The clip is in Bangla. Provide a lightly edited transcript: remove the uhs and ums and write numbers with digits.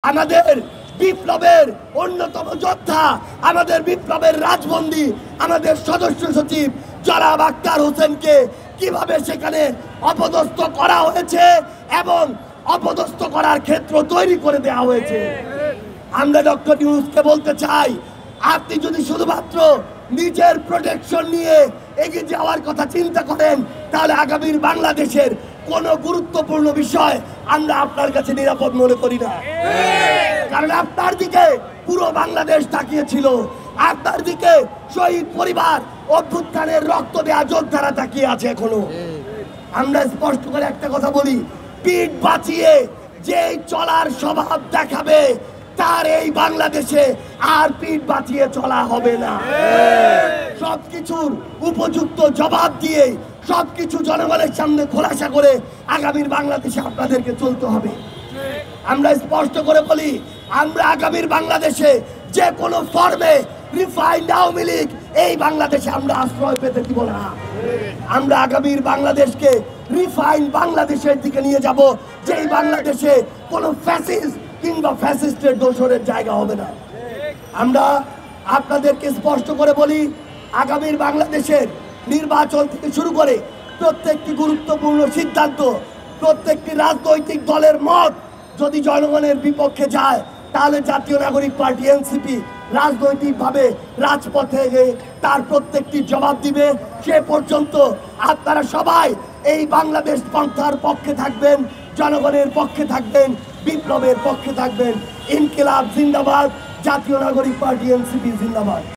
আমাদের বিপ্লবের অন্যতম যোদ্ধা, আমাদের বিপ্লবের রাজবন্দী, আমাদের সদস্য সচিব জনাব আক্তার হোসেনকে কিভাবে সেখানে অপদস্থ করা হয়েছে এবং অপদস্থ করার ক্ষেত্র তৈরি করে দেওয়া হয়েছে। আমরা ডক্টর ইউনূসকে বলতে চাই, আপনি যদি শুধুমাত্র নিজের প্রোটেকশন নিয়ে এগিয়ে যাওয়ার কথা চিন্তা করেন, তাহলে আগামীর বাংলাদেশের কোন গুরুত্বপূর্ণ বিষয় আমরা আপনার কাছে নিরাপদ মনে করি না। কারণ আপনার দিকে পুরো বাংলাদেশ তাকিয়েছিল, আপনার দিকে শহীদ পরিবার, অভ্যুত্থানের রক্ত দেয়া যোদ্ধারা তাকিয়ে আছে এখনো। আমরা স্পষ্ট করে একটা কথা বলি, পিঠ বাঁচিয়ে যে চলার স্বভাব দেখাবে তার এই বাংলাদেশে আর পিঠ বাঁচিয়ে চলা হবে না। সবকিছুর উপযুক্ত জবাব দিয়ে সবকিছু জনগণের সামনে খোলাসা করে আগামীর বাংলাদেশে আপনাদেরকে চলতে হবে। আমরা স্পষ্ট করে বলি, আমরা আগামীর বাংলাদেশে যে কোনো ফর্মে রিফাইন্ড আওয়ামী লীগ এই বাংলাদেশে আমরা আশ্রয় পেতে দিব না। আমরা আগামীর বাংলাদেশকে রিফাইন্ড বাংলাদেশের দিকে নিয়ে যাব, যেই বাংলাদেশে কোনো ফ্যাসিস্ট কিংবা ফ্যাসিস্টের দোসরের জায়গা হবে না। আমরা আপনাদেরকে স্পষ্ট করে বলি, আগামীর বাংলাদেশের নির্বাচন থেকে শুরু করে প্রত্যেকটি গুরুত্বপূর্ণ সিদ্ধান্ত, প্রত্যেকটি রাজনৈতিক দলের মত যদি জনগণের বিপক্ষে যায়, তাহলে জাতীয় নাগরিক পার্টি এনসিপি রাজনৈতিকভাবে রাজপথে গিয়ে তার প্রত্যেকটি জবাব দিবে। সে পর্যন্ত আপনারা সবাই এই বাংলাদেশ পন্থার পক্ষে থাকবেন, জনগণের পক্ষে থাকবেন, বিপ্লবের পক্ষে থাকবেন। ইনকিলাব জিন্দাবাদ, জাতীয় নাগরিক পার্টি এনসিপি জিন্দাবাদ।